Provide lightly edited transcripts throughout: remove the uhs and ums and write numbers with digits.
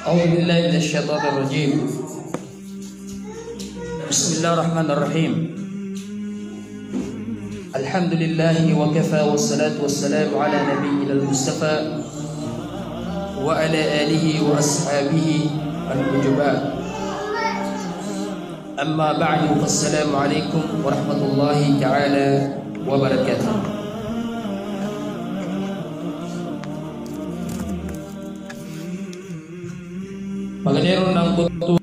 أعوذ بالله من الشيطان الرجيم. بسم الله الرحمن الرحيم. الحمد لله وكفى والصلاة والسلام على نبينا المصطفى وعلى آله وأصحابه النجباء. أما بعد فالسلام عليكم ورحمة الله تعالى وبركاته. Magandang ng buto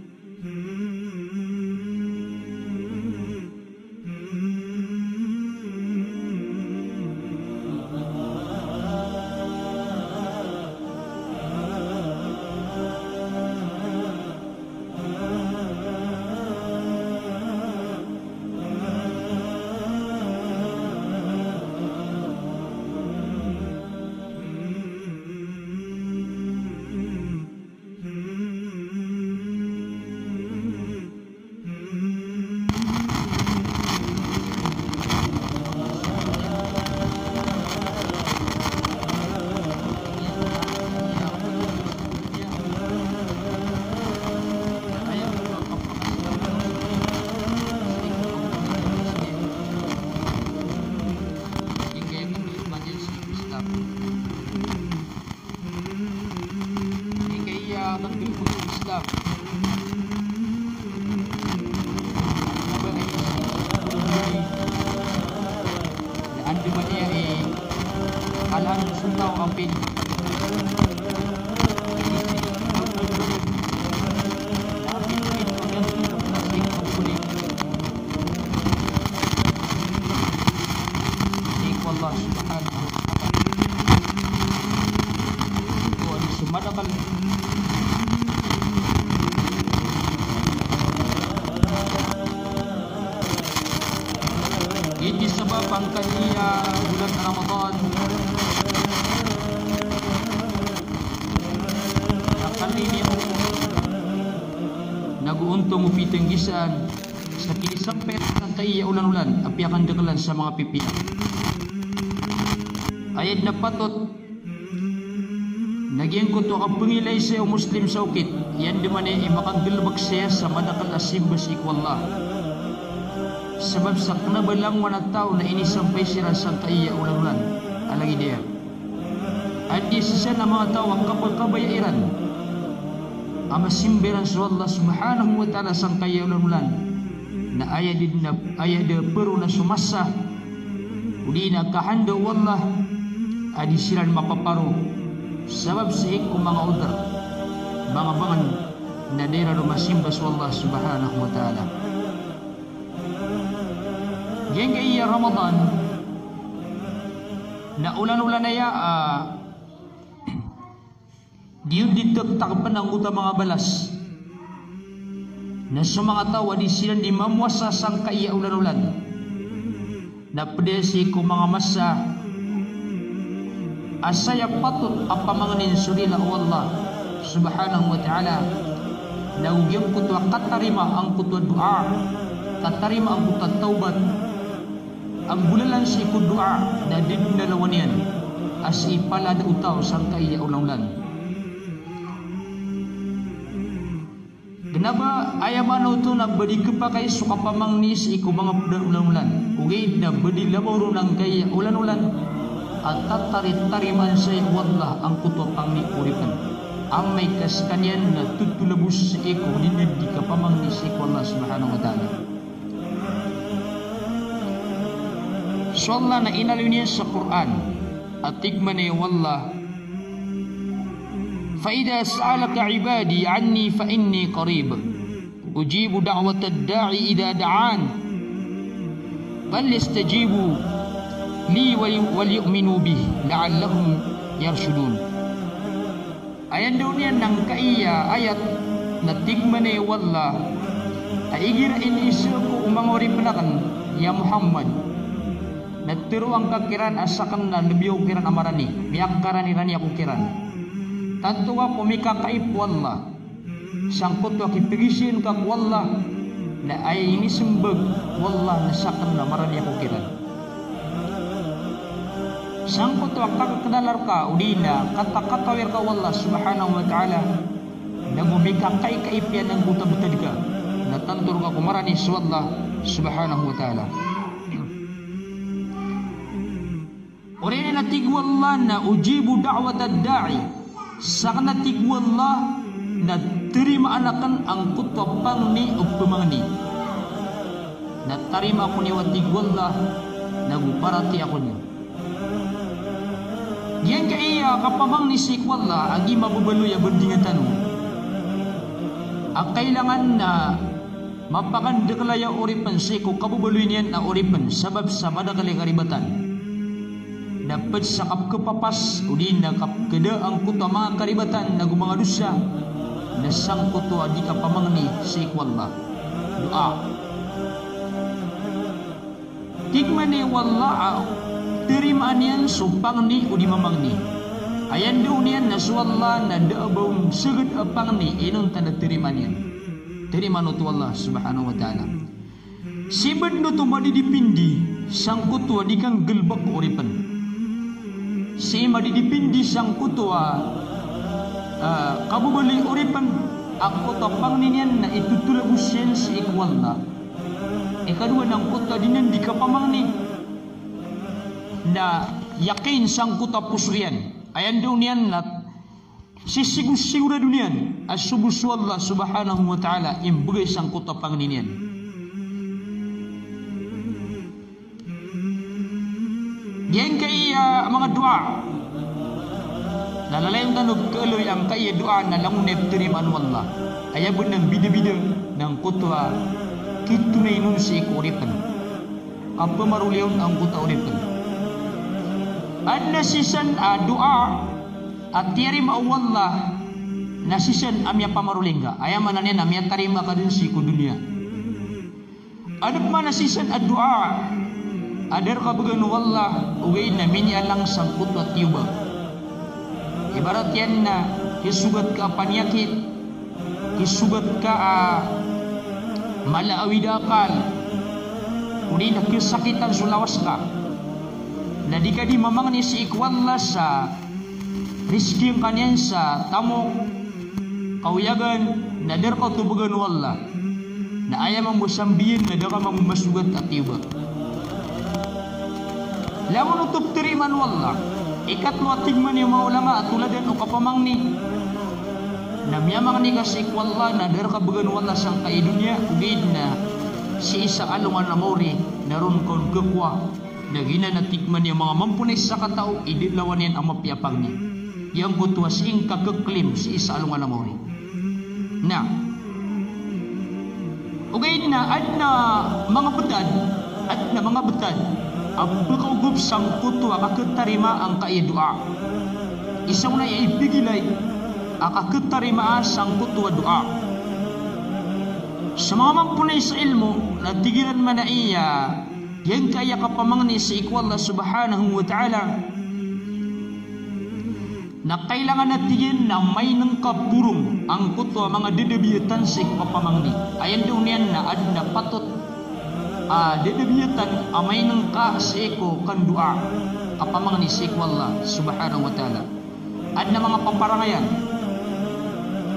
ini sebab angkanya bulan Ramadan akan ini naguuntong upitenggisan sa kinisampet ng kaiya ulan-ulan api akan dekalan sa mga pipi ayat na patot nagyang kuto ang pangilay sa Muslim sa ukit yan dimana imakang gilbag siya sa madakal asim basik wallah sebab sa kanabalang wana tao na inisampay siya sa kaiya ulan-ulan alagi dia adi siya na mga tao ang kapal-kabayairan ang masimberan sa Allah subhanahu wa ta'ala sa kaiya ulan-ulan na ayat dia peru na sumasa uli na kahanda wallah adi sila mapaparo sebab sihik kung mga udar mga bangan na dera na masimba sa Allah subhanahu wa ta'ala. Yang iya Ramadan na ulan-ulan na ya diyon dito takpan ang utama mga balas na sa mga tao di sila di mamuasa sang kaiya ulan-ulan na pedesi ko mga masa asaya patut apamanganin surila Allah subhanahu wa ta'ala na ugyang kutwa katarima ang kutwa doa katarima ang kutwa taubat ang bulalan si kudua na dinalawan yan as ipala da utaw sang kaiya ulan-ulan. Kenapa ayaman ito na badi kepakai suka pamangnis iku mga ulan-ulan ugay na badi laboro ng kaiya ulan-ulan at tatarit-tariman sa wallah ang kutwa pangni uripan ang may kaskanyan na tutulabus sa iku dinid di kapamangnis iku Allah subhanahu wa ta'ala. So Allah na inalun niya sa Quran at tigman niya wallah فَإِذَا سَأَلَكَ عِبَادِي عَنِّي فَإِنِّي قَرِيبٌ أُجِيبُ دَعْوَةَ الدَّاعِ إِذَا دَعَانِ فَلْيَسْتَجِيبُوا لِي وَلْيُؤْمِنُوا بِهِ لَعَلَّهُمْ يَرْشُدُونَ. Ayan daw niya ng kaiya ayat na tigman niya wallah aigir inisu ko umangori pelakan ya Muhammad nagtiro ang kakiran asakan na lebih ukiran amarani miyakaran irani ako kiran tanto ka kumikakaip wallah sangkot wa kipigisin kak wallah na ay ini sembeg wallah nasakan na marani ako kiran Sangkut wakak kedalar ka udina kata-kata ka Allah subhanahu wa ta'ala nagumika kay kaipian ng buta-buta ka natantur ka kumarani sa Allah subhanahu wa ta'ala. Uri na tigwallah na ujibu da'wat ad-da'i sak na tigwallah na terima anakan ang kutwapang ni o pemangni na tarima ko ni watigwallah na guparati ako niyo. Diyan ka iya kapamang ni sikwallah agi mabubaluya berdingan tanong. Ang kailangan na mapakandakalaya oripan siko kabubaluy niyan na oripan sabab sa madakali karibatan. Dapat sakap kepapas udin na kapkeda ang kuto mga karibatan na gumangadusa na sang kuto adi kapamang ni sikwallah. Doa. Tigman ni wallah terimaan niyan sumpang ni udi mamang ni. Ayan doon niyan na suwallah na daabong seged apang ni inong tanda terimaan niyan. Terimaan utu Allah subhanahu wa ta'ala. Sibad no tumadi dipindi sang kutua di kang gelbak uripan. Si madi dipindi sang kutua kabubali uripan ako tapang ni niyan na itutulah usyan si ikwallah. Ikadua ng kutua dinan di kapamang ni na yakin sang kuta pusrian ayan dunian na sisigur-sigur dunian asubusu Allah subhanahu wa ta'ala imbagay sang kuta pangninian. Yan kaya mga doa nalalayang tanong kaloy ang kaya doa na lang neptiriman wallah ayabon ng bida-bida ng kuta kitunay nun si ikuripan ang pamaruliyon ang kuta uripan. At nasisan doa at tiyarim awallah nasisan amya pamarulinga ayaman na niyan amya tarima ka dun si kudunya. Adap man nasisan doa adar ka bagan wallah ugay na minya lang sangkut at yuba. Ibarat yan na kisugat ka panyakit kisugat ka malaawidakal uli na kisakitan sulawas ka na di ka di mamang ni si ikwallah sa rizki ang kanyan sa tamok kauyagan na der ka tubugan wallah na ayam ang musambiyin na daka mamumasugat at iba. Lamon utop tiriman wallah ikatlo at tigman yung mga ulama at tuladan o kapamang ni na miyamang ni ka si ikwallah na der ka bugan wallah sang kaidunya ugid na si isa alungan na mori naroon kon kekwa nagina na tikman yung mga mampunay sa katao idilawan yan ang mapiapang niya yung kutuwas ing kakaklim si isa alungan na mori na ugay na at na mga betad ang pagkaugup sang kutuwa kaketarima ang kaidua isaw na ibigilay ang kaketarima sang kutuwa doa sa mga mampunay sa ilmu na tigilan man na iya yan kaya kapamangni sa ikwallah subhanahu wa ta'ala na kailangan natigin na may nang kapurong ang kuto mga dedebiyatan sa kapamangni ayan doon yan na ad na patot dedebiyatan amay nang ka sa iko kan dua kapamangni sa ikwallah subhanahu wa ta'ala ad na mga paparangayan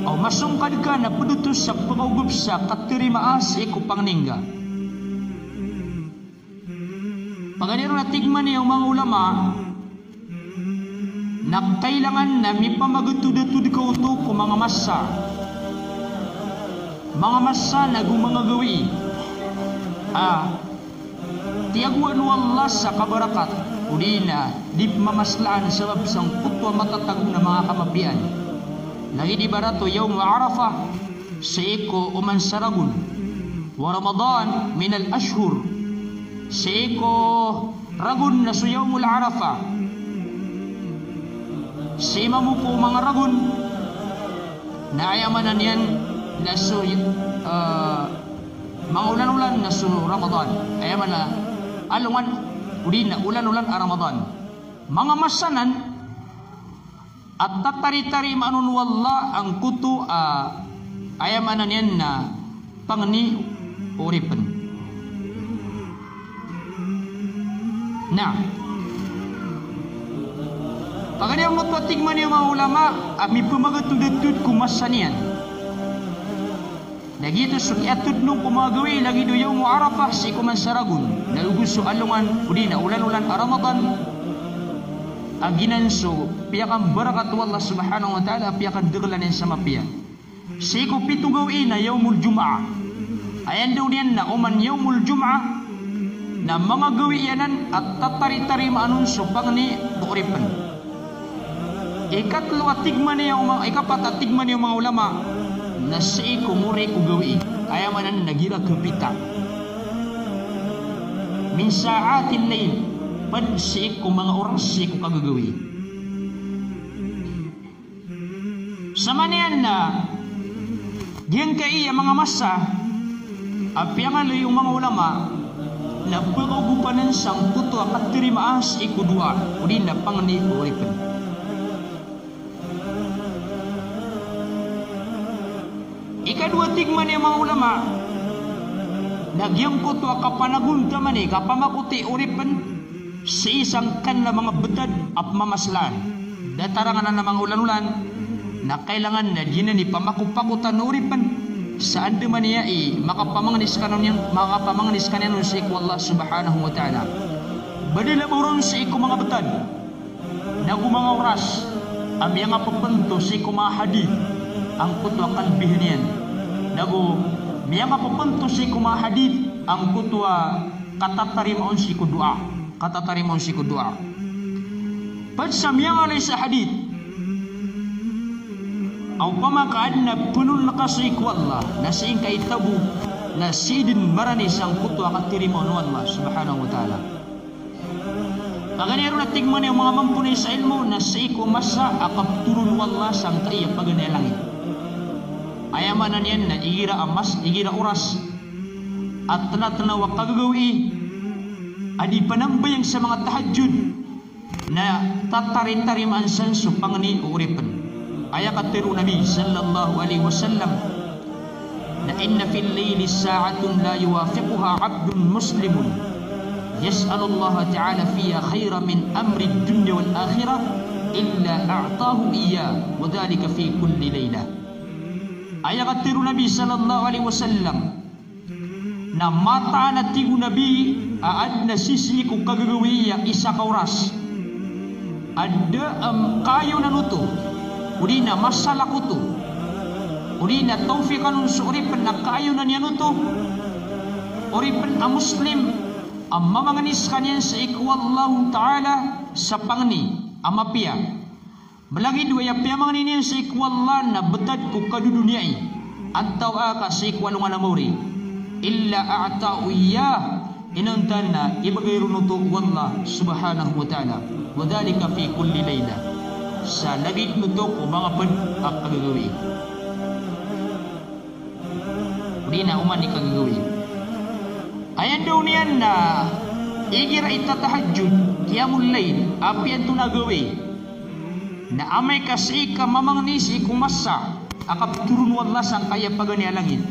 o masungkad ka na padutos sa pagaugup sa katirimaa sa iko pangningga. Paganiro na tigman niya ang mga ulama na kailangan na may pamagatudatud ka ito kung mga masa na gumanga gawi tiaguan wallah sa kabarakat uli na di mamaslaan sa babsang putwa matatag na mga kamapian lagi di barato yaw Arafah sa iko uman saragun wa Ramadan min al-ashhur sa iko ragun na suyaw mula Arafah sa imamu po mga ragun na ayamanan yan na su mga ulan-ulan na su Ramadan ayaman na alungan uli na ulan-ulan Ramadan mga masanan at tatari-tari manun wallah ang kutu ayamanan yan na pangni uripan na Pagani ang matwatigman yung mga ulama, ami pumagatud-tud kumasanian. Nagito sukiatud nung kumagawi, lagi do yung Arafah si kumansaragun. Naluguso alungan, udi na ulan-ulan Ramadan. Aginan so, piyakan barakat Allah subhanahu wa ta'ala, piyakan deglanin sama piyak. Si ko pitugawi na yaumul Jum'ah. Ayan daw niyan na uman yaumul Jum'ah, na mga gawianan at tatari-tari maanunso pang ni buuripan. Ikatlo at tigman niya ikapat at tigman niya mga ulama na si kumuri ko gawi kaya manan nagira kapita min saatin layl pad si ko mga oras si ko kagagawi sama niyan na diyan kaya mga masa apyangan yung mga ulama na pag-ugupanan sang puto at tirimaas ikudua udi na pangani uripan. Ikadua tigman yung mga ulama nagyang kuto kapanagunta man kapamakuti uripan sa isang kan na mga betad at mamaslan datarangan na mga ulan-ulan na kailangan na din ni pamakupakutan uripan saan di man niya makapamanganis kanon sa iku Allah subhanahu wa ta'ala badila buron sa iku mga betad na mga oras ang mga papunto sa iku mga hadith ang kutwa kalbihin yan. Nago, miya mapapunto si kumahadid ang kutwa katatarimaon si kudua. Katatarimaon si kudua. Pag sa miya nga sa hadid, ang pamakaan na punul na kasi Allah na siing kaitabu na sidin maranis ang kutwa katirimaon Allah subhanahu wa ta'ala. Paganero na tigman yung mga mampunay sa ilmo na si kumasa akap turun Allah sang kaya paganay langit. Ayamanan yan na igira amas, igira oras at tanatanaw kagagawi adi panambayang sa mga tahajud na tatarin-tarimaan sanso pangani uripan. Ayakatiru Nabi sallallahu alaihi wasallam na inna fil layli sa'atun la yuwafiquha abdun muslimun yas'alullaha ta'ala fiya khayra min amri dunya wal akhirah illa a'tahu iya wa dhalika fi kulli layla. Ayakatiru Nabi sallallahu alaihi wasallam na mata na tigo Nabi aad na sisi ko kagagawi yang isa ka oras ada kayo na nuto uli na masala ko to uli na taufikan sa uripan na kayo na niya nuto uripan ang muslim ang mamanganis kanyan sa ikwallahu ta'ala sa pangni ang mapiya Malagi dua yang piyamang niniyan sa ikwallah na betad ko kaduduniay at tawa ka sa ikwalungan na mauri illa a'ta'u iya inuntan na ibagay runuto wallah subhanahu wa ta'ala wadhalika fi kulli layla sa lagit nuto ko mga pad ang kagagawi hindi na uman ni kagagawi ayan daw niyan na igira itatahajud kiyamul layl api ang tunagawi na amay kasi ka mamangnisi kumasa akap turun wallah sang kaya pagani alangin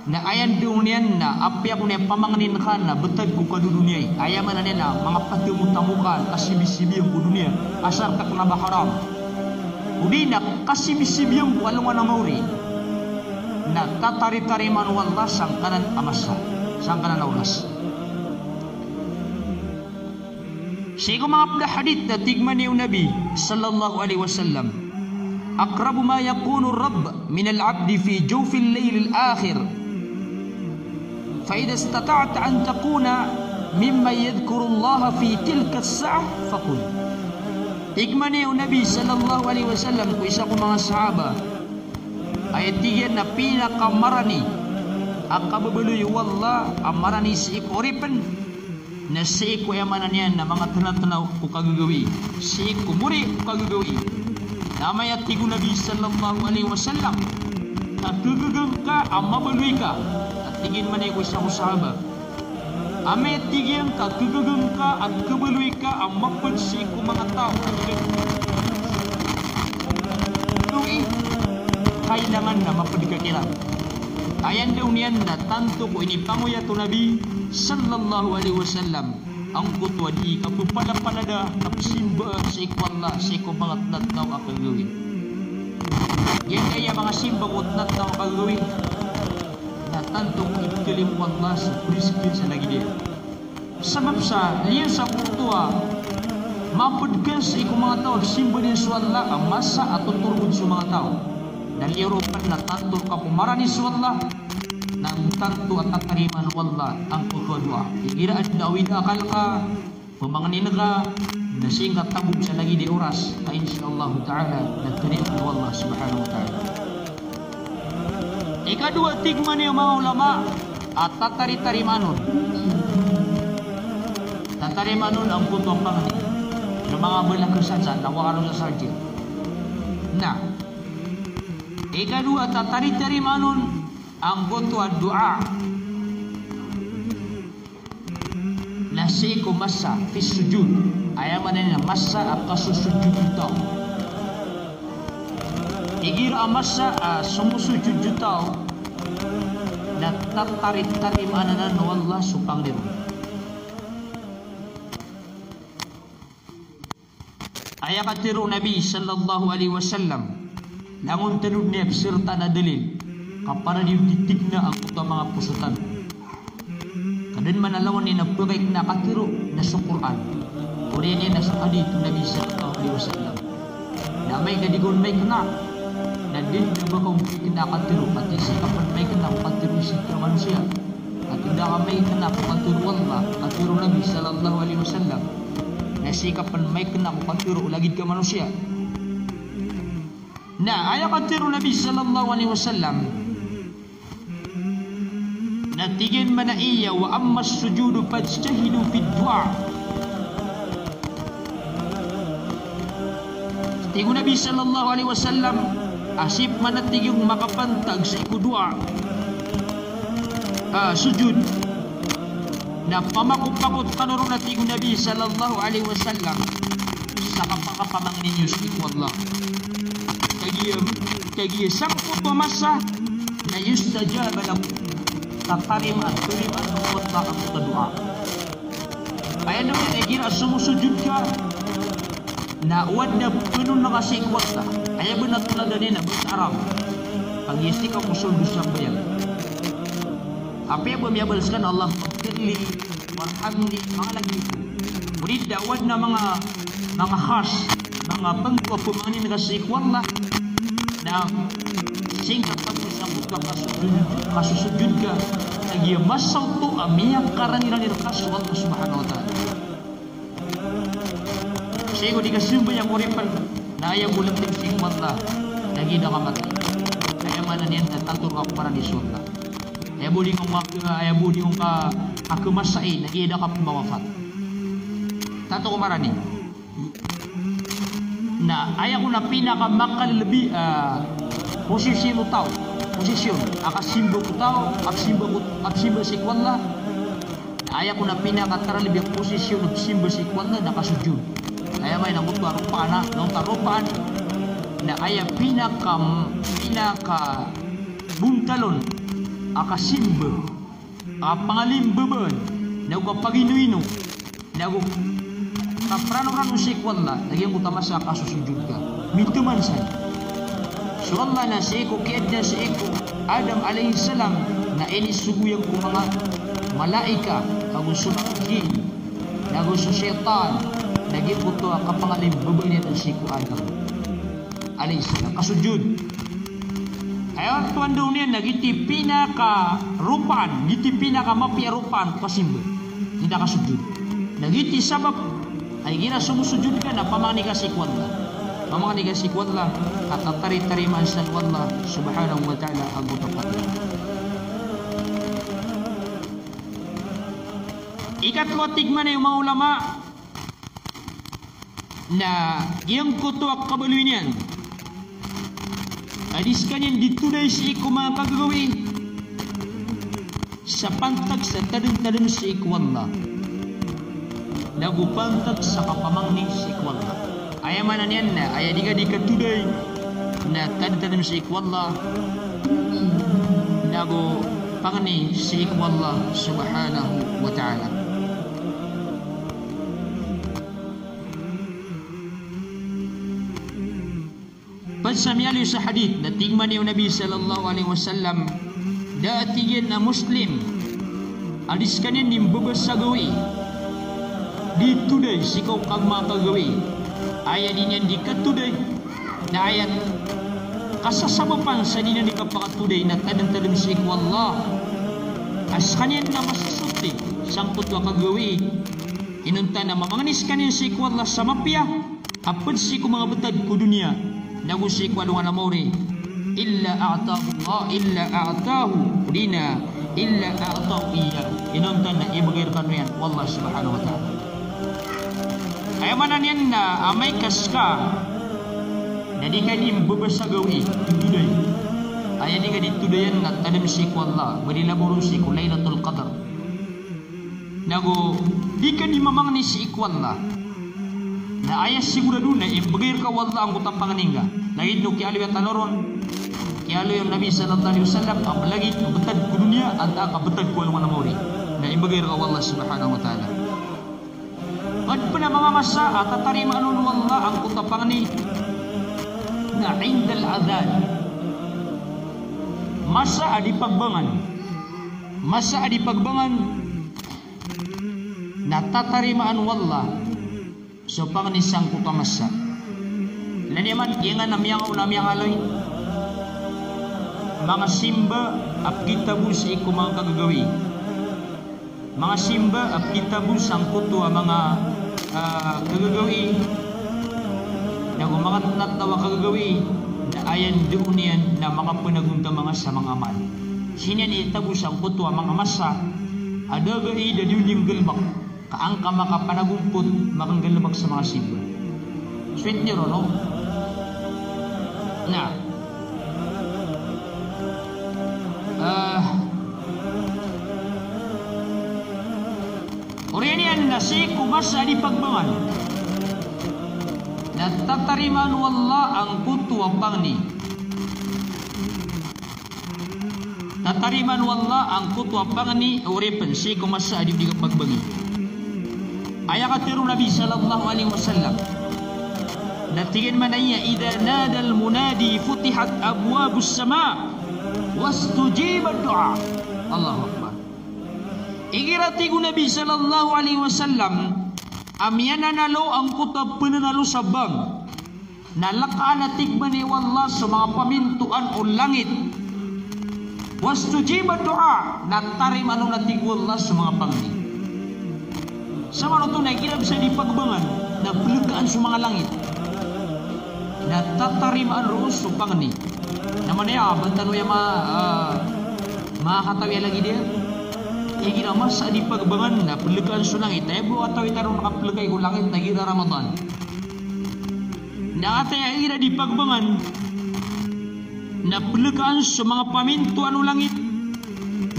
na ayan doon niyan na api ako niya pamangnin ka na betad ko kaduduniay ayaman na niya mga patimutamukan kasibisibiyang ko dunia asar ka na baharam udi na kasibisibiyang ko alungan na mauri na tatari-tariman wallah sang kanan amasa sang kanan aulas Syekh mga hadith na tigman niyo Nabi sallallahu alaihi wasallam akrabu ma yakunu rabb min al-abdi fi jawfi al-layl al-akhir fa idha istata'ta an takuna mimma yadhkuru Allah fi tilka as-sa'ah faqul tigman niyo Nabi sallallahu alaihi wasallam ko isa ko mga sahaba ay tigyan na pinakamarani ang kababaluy wallah amarani si ikoripan na si ko yamanan yan na mga tanatanaw ko kagagawi si ko muri ko kagagawi namay at tigo Nabi sallallahu alaihi wasallam at gagagang ka ang mabaluy ka at tingin man ay ko isang sahaba amay at tigyan ka gagagang ka at kabaluy ka ang mapansi ko mga tao kailangan na mapadikakiran ayan daw niyan na tanto ko ini panguya to Nabi sallallahu alaihi wasallam ang kutwa di kapupala-palada kapasimba sa ikwalla sa ikumangat natnaw ang kagawin. Yan kaya mga simbang natnaw ang kagawin na tantong itkalim wallah sa priskin sa lagi dia. Sebab sa liya sa kutwa mapudkan sa ikumangat tao simba din sa Allah ang masa atau turun sa mga tao. Dan lirupan na tanto kapumarani sa Allah nang tanto at tatariman wallah ang kutwa. Ikiraan na awin akal ka, pemanginin ka, na singkat tabog sa lagi di oras, na insyaallah ta'ala, nagtariman wallah subhanahu wa ta'ala. Ikadua tigman niya mga ulama at tatari-tarimanon. Tatarimanon ang kutwa panganin. Ng mga belang kesansan, nawakalong sa sarjil. Nah, ikadua tatari-tarimanon ang kutwa doa. Nasi ko masa fi sujud. Ayaw man na masa ang kasusujud ito. Igira ang masa sumusujud ito na tatarit-tarimanan na wallah supang dito. Ayaw katiru Nabi sallallahu alaihi wasallam nangun tanod niya serta na dalil kapara diutik na ang kutwa mga pusutan. Kadan manalawan ni nagpagay na katiru na sa Quran. Uri niya na sa hadith Nabi sallallahu alaihi wasallam. Na may kadigon may kena. Na din na bakong kina katiru pati sikapan may kena katiru si manusia. At tidak may kena katiru Allah katiru Nabi sallallahu alaihi wasallam. Na sikapan may kena katiru lagi ke manusia. Nah, ayat katiru Nabi sallallahu alaihi wasallam. Natigin mana iya wa amma sujudu fajtahidu fid du'a. Tigo Nabi sallallahu alaihi wasallam asip manatiging makapantag sa iku du'a. Sujud. Na pamakupakot kanuro na tigo Nabi sallallahu alaihi wasallam sa kapakapamang ninyo sa iku Allah. Kaya sangkot wa masa na yustajab lakum. Tatarim at tulim at mutla ang doa. Kaya naman kira sumusujud ka na uwad na punong nakasikwat ka. Kaya ba natulad na bahasa Arab pag isi ka musuldo sa bayan. Apa yang bermiabalkan Allah firli warhamni mga lagi ito. Ngunit dawad na mga khas mga pangkwa pumanin nakasikwat na singkat pagsasabot ka kasusujud ka lagi masaw to amiyang karaniran irkas Allah subhanahu wa ta'ala. Kasi kung di kasumba yung uripan na ayaw bulang tingsing Allah lagi na kamatay. Kaya mana niyan na tantur ka para ni sunna. Ayaw budi kong kakumasay lagi na ka pumawafat. Tanto kumarani na ayaw ko na pinakamakal lebih posisi lu tahu posisi akasimbo ku tahu aksimbo si kwalla ayaw ko na pinakatara lebih posisi lu simbo si kwalla nakasujud ayaw may namutwa rupana nung tarupan na ayaw pinaka buntalon akasimbo pangalimbeban na ko paginuino na ko kaprano-prano si kwalla lagi ang utama sa kasusujud ka mintuman saya so Allah na si Eko kiyad na si Eko Adam alaihi salam na ini suguyang ko mga malaika kagusto ng jin nagusto syaitan nagiputo ang kapangalim babayan ng si Eko Adam alaihi salam kasujud ayaw tuan daw niya nagiti pinaka rupan giti pinaka mapiarupan kasimba hindi kasujud nagiti sabab ay gina sumusujud ka na pamani ka si kwalla pamani ka si kwalla at tatari-tariman sa Allah subhanahu wa ta'ala ang butapat. Ikatlo tigman na yung mga ulama na iyang kutuak kabaluin yan adis kanyan ditunay si iku mga kagawin sa pantag sa tadang-tadang si iku Allah nagupantag sa kapamangning si ikwalla. Ayaw manan yan na, ayaw di ka today na tadtanam si ikwalla nagu pangani si ikwalla subhanahu wa ta'ala. Samad samiyali sa hadith na tingman niyo Nabi sallallahu alaihi wasallam datiyan na Muslim alis kanin nimbabas sa gawi dito day sikaw kag makagawi ayan din yan di katuday na ayan kasasabapan sa din ni kapakatuday na tadan-tadan si wallah as kanin na masusuti sangkot wa kagawi inunta na mamanganis kanin si wallah sa mapya apad si ko mga betad ko dunia nagusi ko alungan amore illa a'tahu Allah illa a'tahu dina illa a'tahu iya inunta na ibagirkan yan wallah subhanahu wa ta'ala ay manan yan na amay kaska na di ka di babasagawi tuday ay di ka di tudayan na tanam si ko Allah balilaburo si ko Laylatul Qadr nago di ka di mamangni si ko Allah na ayas sigurado na ibagir ka wallah ang kutang panganingga lagi no kialo yung tanoron kialo yung Nabi sallallahu alaihi wasallam ang lagi betad ko dunia at ang betad ko alungan amori na ibagir ka wallah subhanahu wa ta'ala at pa na mamamasa at tatarima anon wallah ang kutang pangani na indal adhan masa adi pagbangan na tatarimaan wallah so panganisang kukamasa laniman ingan namiyang aloy mga simba ap kitabus iku mga kagagawi mga simba ap kitabus ang kutwa mga kagagawi na mga natawa kagagawi na ayan doon yan na mga panagunta mga sa mga amal sinyan itabus ang kutwa mga masa adagay da diuling galbak kaangka makapanagumpot makanggalabag sa mga simba sweet nyo no? Na Orianian na si kumasa di pagbangan na tatariman wallah ang kutuwa pangni tatariman wallah ang kutuwa pangni uripan si kumasa di pagbangi ayakatiru Nabi sallallahu alaihi wasallam natigin manaya idza nada al munadi futihat abwabus sama wastujiba du'a Allahu akbar igirati ko Nabi sallallahu alaihi wasallam amyana nalo ang kutab penanalo sabang nalaka na tigman ni wallah sa mga pamintuan o langit wastujiba du'a natarim ano natig wallah sa mga pangni sama nung tunay, kira bisa dipagbangan na pelegaan sa mga langit na tatarimaan roon sa pangani naman niya, bantano yung makakatawi lagi dia kira masa dipagbangan na pelegaan sa langit ay buwa tawi tarong nakapelagay ko langit na gira Ramadan na atay kira dipagbangan na pelegaan sa mga paminto ano langit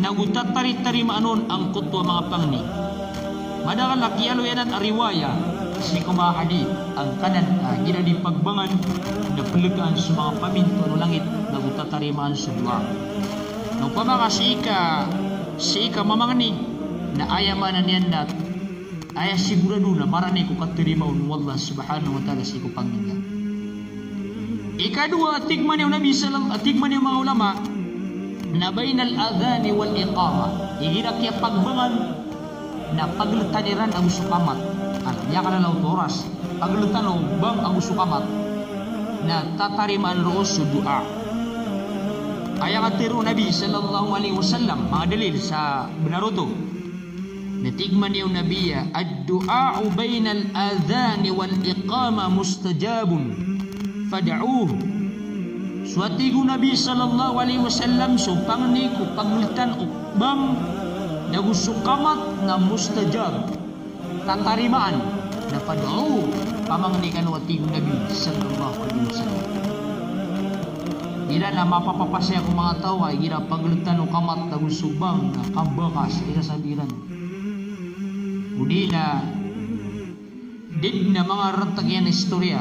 na utatari-tarimaan nun ang kutwa mga pangani madakal lakiyalo yan at ariwaya si kumahadi ang kanan gina di pagbangan na pelegaan sa mga paminto no langit na utatarimaan sa dua no pamaka si ika mamangani na ayamanan yan na aya sigurado na marani ko katirimaon wallah subhanahu wa ta'ala si ko pangina ikadua tigman yung Nabi tigman yung mga ulama na bainal adhani wal iqama igirak ya pagbangan na paglutaniran ang sukamat ya ka na oras paglutan bang ang sukamat na tatariman roos sa dua ayang atiru Nabi sallallahu alaihi wasallam mga dalil sa benaruto natigman yung Nabi ad-du'a'u bainal adhani wal iqama mustajabun fad'uhu suatigu Nabi sallallahu alaihi wasallam so pangni ko paglutan bang nagusukamat na mustajab tatarimaan na padao pamangnikan wating Nabi sallallahu alaihi wasallam ila na mapapapasya ko mga tao ay gira paglutan o kamat nagusubang na kabakas ila sa diran udila din na mga rantag yan na istorya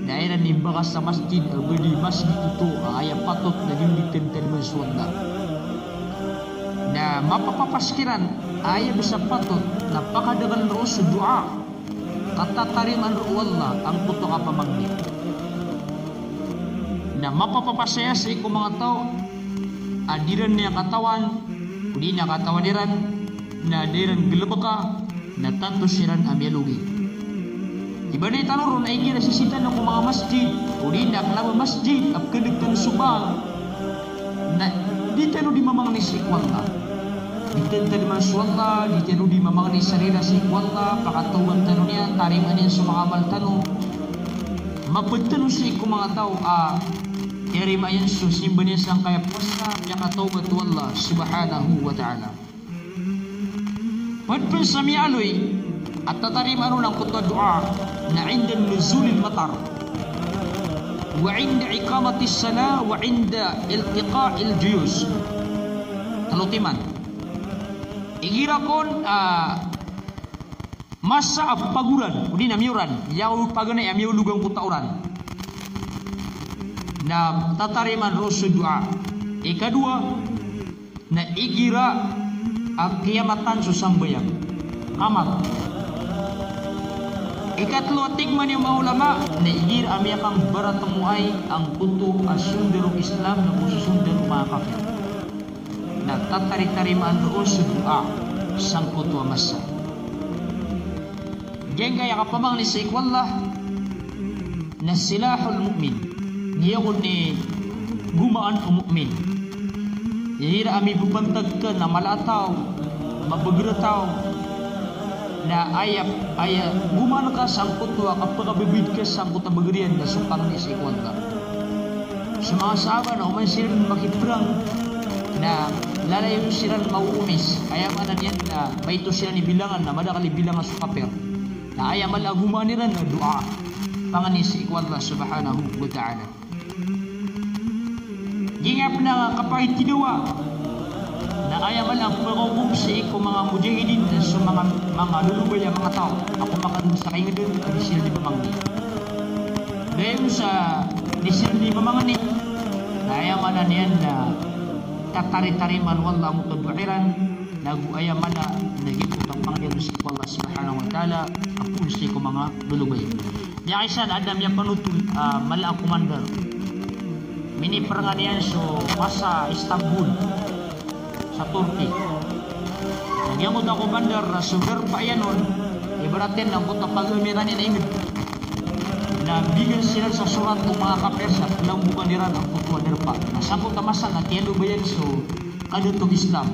dahil ni bakas sa masjid di masjid ito ay patot na dinditin maswanda na mapapapaskiran ay bisa patot napakadagan ro sa dua katatariman ro wallah ang puto ka pamagni na mapapapasaya sa iko mga tao adiran niya katawan udi na katawan diran na diran gelebaka na tanto siran amyalugi iba na itanong na ikira sisitan ng mga masjid udi na kalama masjid ap kedegtan subang na di tanu di mamang ni sikwalla di tanu di maswalla di tanu di mamang ni sarira sikwalla pakatuan tanu niya tariman niya sumahamal tanu mapagtanu si iko mga tao Yarimayan su simbanin sang kaya pasa niya katawad Allah subhanahu wa ta'ala. Pagpun sami aloy at tatarim ano ng kutwa dua na inda nuzulil matar wa inda iqamati sala wa inda iltiqa'il juyus talutiman igira kon masa paguran udi namiuran yaw pagana yamiu lugang kutauran na tatariman rusu doa. Ikadua na igira ang kiamatan susambayang amat. Ikatlo tigman yung mga ulama na igira amiyakang baratamuay ang kuto asunderong Islam na kususunderong mga kafir. Na tatari-tariman rusu doa sang kuto amasa. Diyan kaya kapamang ni Saikwallah na silahul mu'min Niyakon ni gumaan ang mu'min. Yahira ami bubantag ka na malataw, mabagrataw, na ayap, gumaan ka sa kutwa kapag kabibid ka sa kutabagriyan na supang ni Saikwallah. Sa mga sahaba na uman sila makiprang na lalayo sila mauumis. Ayaman na niyan na baito sila ni bilangan na madakali bilangan sa kaper. Na ayaman na gumaan nila na dua. Pangan ni Saikwallah subhanahu wa ta'ala. Gingap na kapahit kidawa na ayaman ang pagkakubog sa iko mga mujahidin na sa mga lulubay ang mga tao. Ako makadun sa kayo doon at sila di mamangni. Dahil sa di sila di mamangni na ayaman na niyan na tatari-tariman wallah mutabuhiran nag-ayaman na nagipot ang Panginoon si Allah subhanahu wa ta'ala ako sa iko mga lulubay. Di aysan adam yung panutul malaang kumandar mini peranganian so masa Istanbul sa Turki. Nagyamot ako bandar na sugar pa yan nun ibaratin ng kota pag-umiran na ingid na bigyan sila sa surat ng mga kapersa lang bukan nila ng kutwa derpa nasangkot tamasan na tiyado ba yan so kadutong Islam.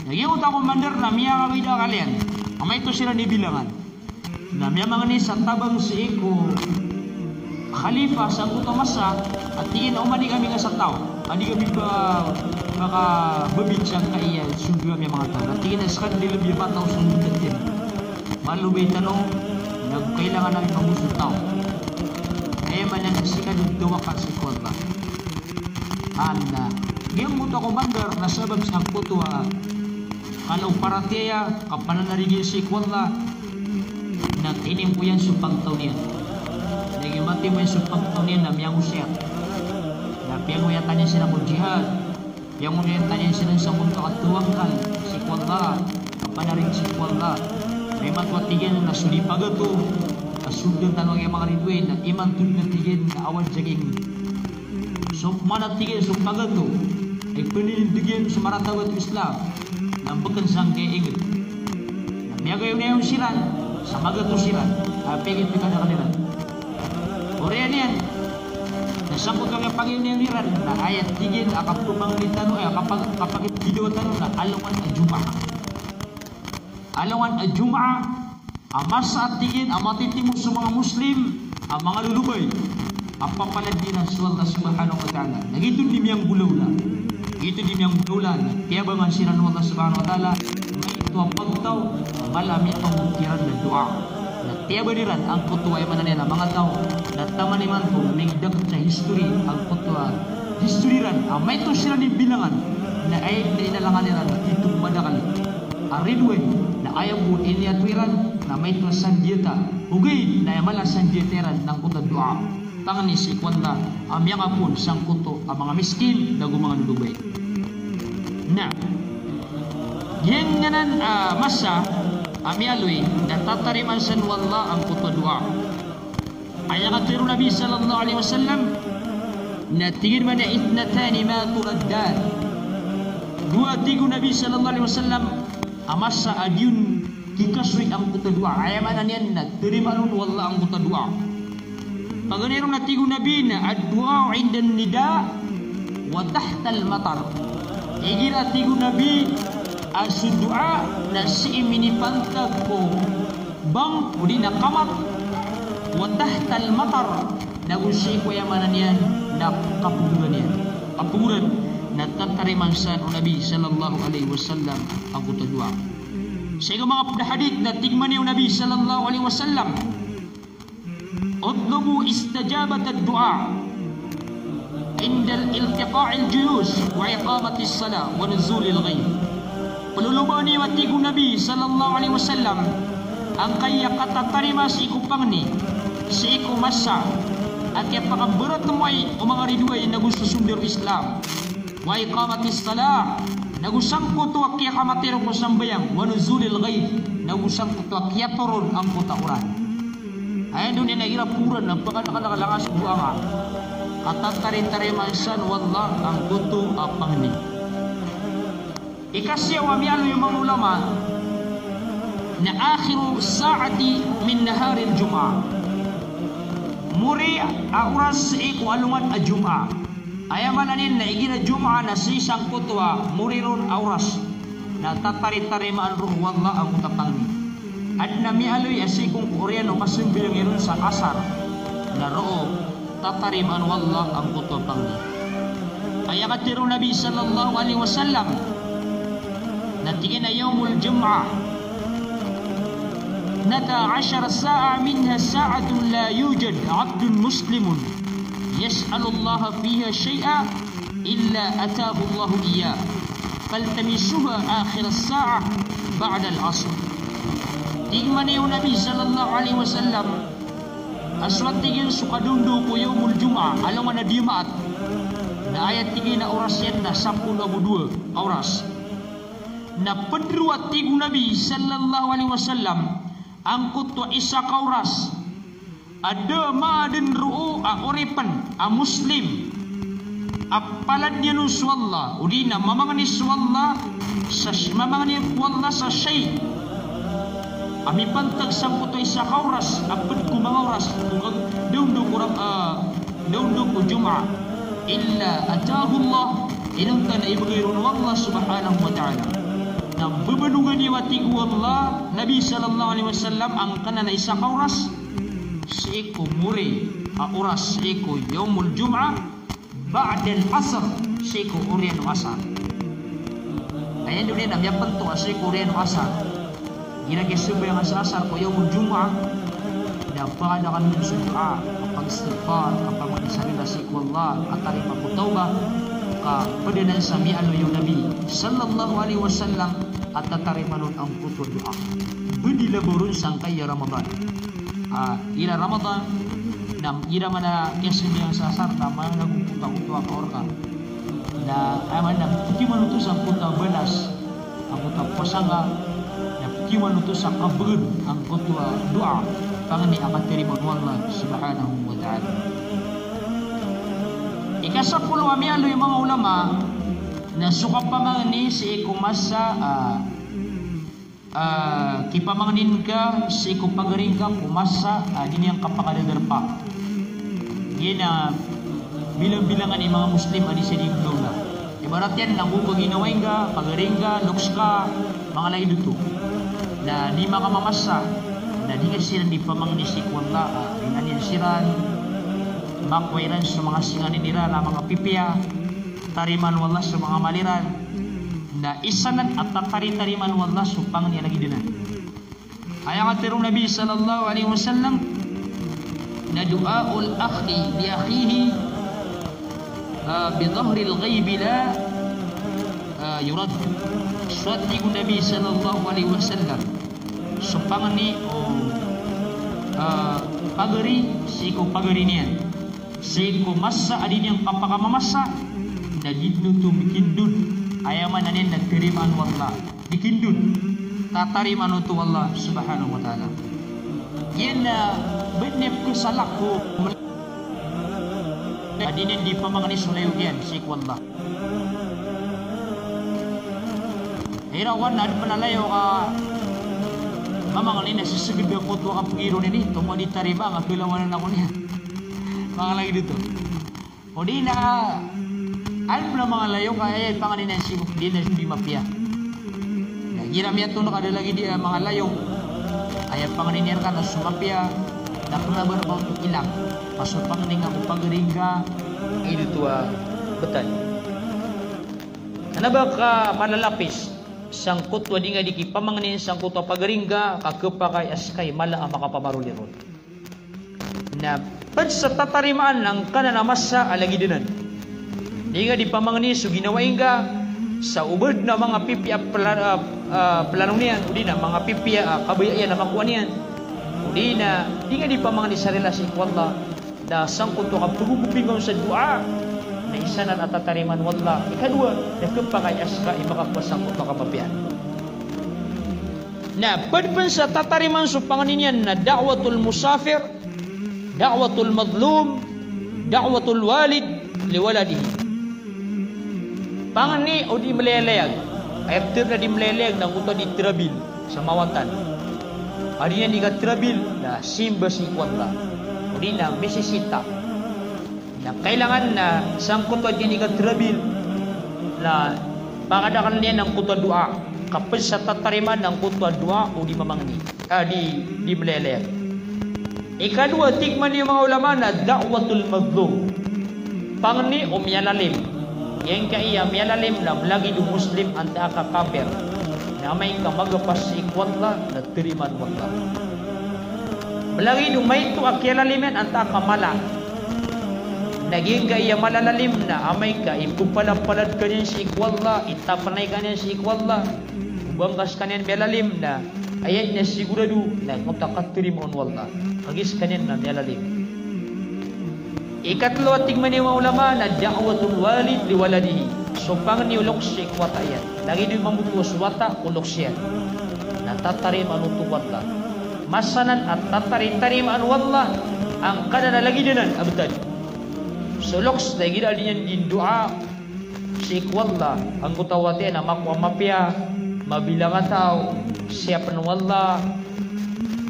Nagyamot ako bandar na miya kawida kalian amay ito sila nibilangan na miya mga ni sa tabang si iko Khalifa sa kutamasa at tingin na umani kami nga sa tao. Adi kami ba makababit siyang kaiyan sundua kami mga tao. At tingin na sa kanila lebih bataw sa mundan din. Malubay tanong, nagkailangan namin pangusong tao. Kaya man ang sikan yung duwakan si Kwalba. Anda, ngayon mo ito komandar na sabab sa kutwa kalau paratiya kapananarigil si Kwalba na tinim ko yan sa pagtaw niya. Naging mati mo yung supagtunin na miyang usya. Na piyang uyatan niya sila kong jihad. Piyang uyatan niya sila sa kong kakatuwangkan. Si Kwallah. Kapanaring si Kwallah. May matwatigin na sulipagato. Asugdan tanong yung mga rinduin na iman tunatigin na awan jaging. So manatigin supagato. Ay panilindigin sa maratawat Islam. Nang bagan sang kaya ingin. Na miyagayo na yung siran. Sa magato siran. Pigit ka na kanilan. Korea niyan, nasangkot kami pag-iuniran na ayat tigin akap tumang litano kapag video tanong na alawan al-Jum'ah. Alawan al-Jum'ah, ang masa at tigin, ang matitimong sa mga Muslim, ang mga lulubay, ang papalad din ang Allah subhanahu wa ta'ala. Nagitun din niyang bulawla. Nagitun din niyang bulawla. Kaya ba nga siya ng Allah subhanahu wa ta'ala, may ito ang pagtaw, malami ang bukiran na doa. Tiya beriran ang kutwa ay mananila mga tao na tamaniman po nagdag sa history ang kutwa historyran ang may to sila ni bilangan na ay inalangan nila dito madakal aridwe na ayaw po iniatwiran na may to sandieta hugay na yamala sandieteran ng kutwa doa tangan ni si Kwallah ang yakapon sang kuto ang mga miskin na gumangan lubay na yan nganan masa Amialoy na tatariman san wallah ang kutwa dua. Ayang atiru Nabi sallallahu alaihi wasallam na tingin man na itnatani ma turaddan. Dua tigu Nabi sallallahu alaihi wasallam amasa adyun kikasri ang kuta dua. Ayaman yan na terima nun wallah ang kuta dua. Paganirong na tigu Nabi na ad-du'a 'inda nida wa tahta al-matar. Igira tigu Nabi as-du'a na si minipantag ko bang udi na kamar wa tahta al-matar na usi ko yamanan yan na kapuguran yan. Kapuguran na tatariman sa Nabi sallallahu alaihi wasallam ang kuta dua. Sehingga mga hadith na tigman yung Nabi sallallahu alaihi wasallam, utlubu istajabat ad-du'a inda iltiqa' al-juyus wa iqamati as-salah wa nuzul al-ghayb. Pelulubani matigu Nabi sallallahu alaihi wasallam ang kaya katatarima si ikupang ni si ikumasa at kaya pakaberat namoy o mga riduay na gusto sundir Islam wa iqamati as-salah nagusangko to kaya kamatero ko sambayang wa nuzulil ghaib nagusangko to kaya turun ang kutakuran. Ayan doon na irapuran ng pagkakalakas buanga katatarin-tariman san wallah ang kuto apang ni. Ikasya wa miyalo yung mga ulama na akhiru sa'ati min naharil jum'ah muri oras sa iku alungan a jum'ah. Ayaman anin na igina jum'ah na sisang kutwa muri ron oras na tatari-tarimaan ron wallah ang utapang ni. At namialoy asikong koreano kasimbilang iron sa asar na roo tatarimaan wallah ang utapang ni. Kaya katiro Nabi sallallahu alaihi wasallam natigin na yawmul jum'ah nata 10 sa'a minha sa'atun la yujad 'abdun muslimun yas'alu Allah fiha shay'a illa ataahu Allah iyyah faltamisuha akhir as-sa'a ba'da al-'asr. Tigman yung Nabi sallallahu alaihi wasallam aswat tigin sukadundo ko yawmul jum'ah alungan na dimaat na ayat tigin na oras yan na 10:02 oras na pedruat tigu Nabi sallallahu alaihi wasallam ang kutwa isa ka oras ada maaden ru'u a oripan a muslim apalad niya nun suwalla udina mamangani suwalla sa mamangani walla sa shay ami pantag sa kutwa isa ka oras apad ko mga oras daun ko jum'a illa atahu Allah inanta na ibagayron wallah subhanahu wa ta'ala na bebenungan ni watigu Allah Nabi sallallahu alaihi wasallam ang kana na isa ka oras si iko muri a oras si iko yaumul jum'ah ba'da al-asr si iko urian asar. Ayan doon na miyapan to si iko urian asar ginagisubo yung asar ko yaumul jum'ah na ba'da kan min su'a kapag istighfar kapag mag-isarila si iko Allah katari magutawba ka padanan sa mialo yung Nabi sallallahu alaihi wasallam at tatarimanon ang puto doa. Bedila borun sangkay Ramadan. Ila Ramadan nam ira mana kesembiang sasar nama naguputa-utua ka orka. Na aman na puti manutus ang puta belas ang puta pasanga na puti manutus ang abun ang puto doa pangani akan terima Allah subhanahu wa ta'ala. Ikasapuluh amialo yung mga ulama na suka pamangani si ikumasa kipamanganin ka si ikupagaring ka kumasa din yung kapakadadarpa yan na bilang-bilangan yung mga Muslim ani sa diglaw na ibarat yan nangubag inawain ka pagaring ka luks ka mga lain dito na di makamamasa na di nga sila di pamangani si ikwala ringanin siran makwairan sa mga singanin nila na mga pipiya tariman wallah sa mga maliran na isanan at tatari-tariman wallah supang niya lagi dinan. Ayang atirong Nabi sallallahu alaihi wasallam na du'aul akhi bi akhihi bi dhahril ghaib la yurad. Suwati ko Nabi sallallahu alaihi wasallam supang ni pagari si ko pagari niya si ko masa adin yang papakamamasa na dito tumikindun ayaman nanin na tiriman wallah dikindun tatariman untuk Allah subhanahu wa ta'ala yan na benep ko salak ko Adinin di pamangani sulayugian si ikwallah. Hirawan na panalayo ka mamangani na sisagid ka kutwa ka pagiro nini. Tumani tariba nga pilawanan ako niya. Mga lagi dito. O di na alam na mga layo kaya panganin na si di na di mapia. Ginamit to na kada lagi di mga layo. Ay panganin niya ka na sumapia. Nakulaban ko ilang. Pasok panganing ako pagaringga. Ay dito betal. Ano ba ka malalapis? Sangkut wadi nga di pamanganin sangkut pagaringga kakepakay askay mala ang makapamarulirod. Na pad sa tatarimaan ng kananamasa alagi dinan. Di nga di pamangani so ginawain ka sa ubod na mga pipia planong niyan, udi na mga pipia kabayan na makuha niyan. Udi na di nga di pamangani sa relasyon ko Allah na sangkot ka pagububingaw sa dua na isanan at tatariman wallah. Ikadua, nakapakayas ka imakapasangkot ka mapian. Na padpan sa tatariman so panganin yan na da'watul musafir, da'watul madlum, da'watul walid liwaladihi. Pangani o di melelayag. After na di melelayag nang uto di trabil sa mawatan. Adi yan di ka trabil na simba si ikwallah. O di na bisisita. Na kailangan na sangkot o di ka trabil na pakadakan niya ng kutwa dua. Kapag sa tatariman ng kutwa dua o di mamangni. Di melelayag. Ikadua, tigman niyo mga ulama na da'watul madlum. Pangani o miyalalim. Yang kaya miyalalim na lagi do muslim anta ka kafir. Na may ka magapas ikwatla na tiriman wala. Lagi do may to akyalalimen anta ka mala. Naging kaya malalalim na amay ka ipupalapalad ka niyan si ikwalla, itapanay ka niyan si ikwalla. Ubangkas ka niyan miyalalim na ayat niya sigurado na mutakatiriman wala. Agis ka niyan na miyalalim. Ikatlo at tigman niyo mga ulama na da'watul walid liwaladihi. So pang niulok si ikwata yan. Lagi do'y mamutuwas wata ulok siya. Natatarim anutuwat la. Masanan at tatarim anwallah ang kada lagi dinan abdan. So loks lagi dal diyan din doa si ikwalla ang kutawati na makwa mapya mabilang tao siya panwallah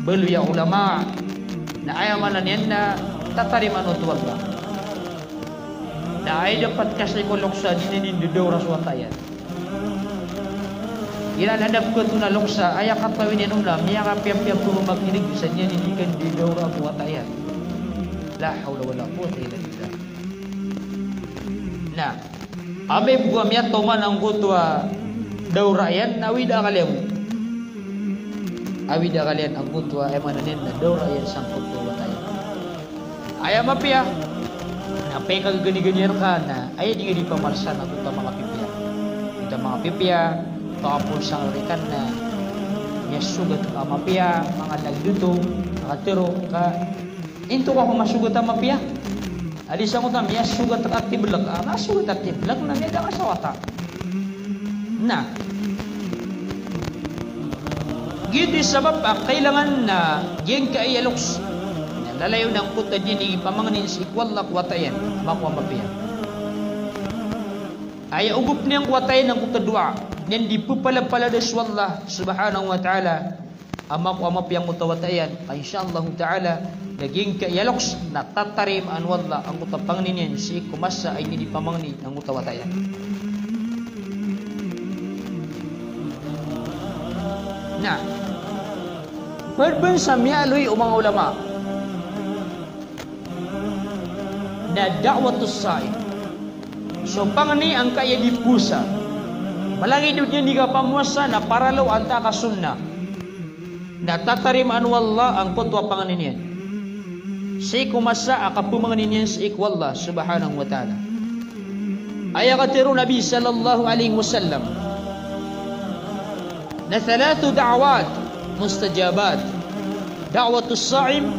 belu ya ulama na ayamanan yan na tatariman utuwag ba? Na ay dapat kasi ko loksa dinin do raswata yan. Ilanadap ko ito na loksa ay katawin yan ulam niya kapiap-piap ko magkinig sa niya ninikan di do raswata yan. La hawla wala quwwata illa billah. Na abe buam ya toman ang gutwa daura yan awida kalian. Awida kalian ang gutwa ay mananin na daura yan sang gutwa tayo. Ayah mapia, napay kagani-ganyan ka na ay di nga di pamarsa na ito mga pipia. Ito mga pipia, tapos sa rikan na yasugat ka mapia, mga lagduto, mga tiro ka. Into ka kung masugat ang mapia. Alis ako tam, yasugat at aktiblak. Masugat at aktiblak na may ka sa wata. Na, giti sabab kailangan na yung kaiyaloks lalayo ng kuta din ipamanganin si ikwalla kwatayan makwa mapiyan ay ugup niyang kwatayan ng kuta dua niyan di pupalapaladas wallah subhanahu wa ta'ala ang makwa mapiyang mutawatayan ay insyaallah ta'ala naging kayaloks na tatarim an wallah ang kuta panganin yan si kumasa ay hindi pamanganin ng mutawatayan na berben sa mialoy o mga ulama na da'watus sa'i. So pangani ang kaya di pusa. Malagi doon niya di ka pamuasa na paralaw anta ka sunna. Na tatariman wallah ang kutwa panganin yan. Si kumasa akapumanganin yan si ikwallah subhanahu wa ta'ala. Ayakatiru Nabi sallallahu alaihi wasallam na 3 da'wat mustajabat. Da'watus sa'im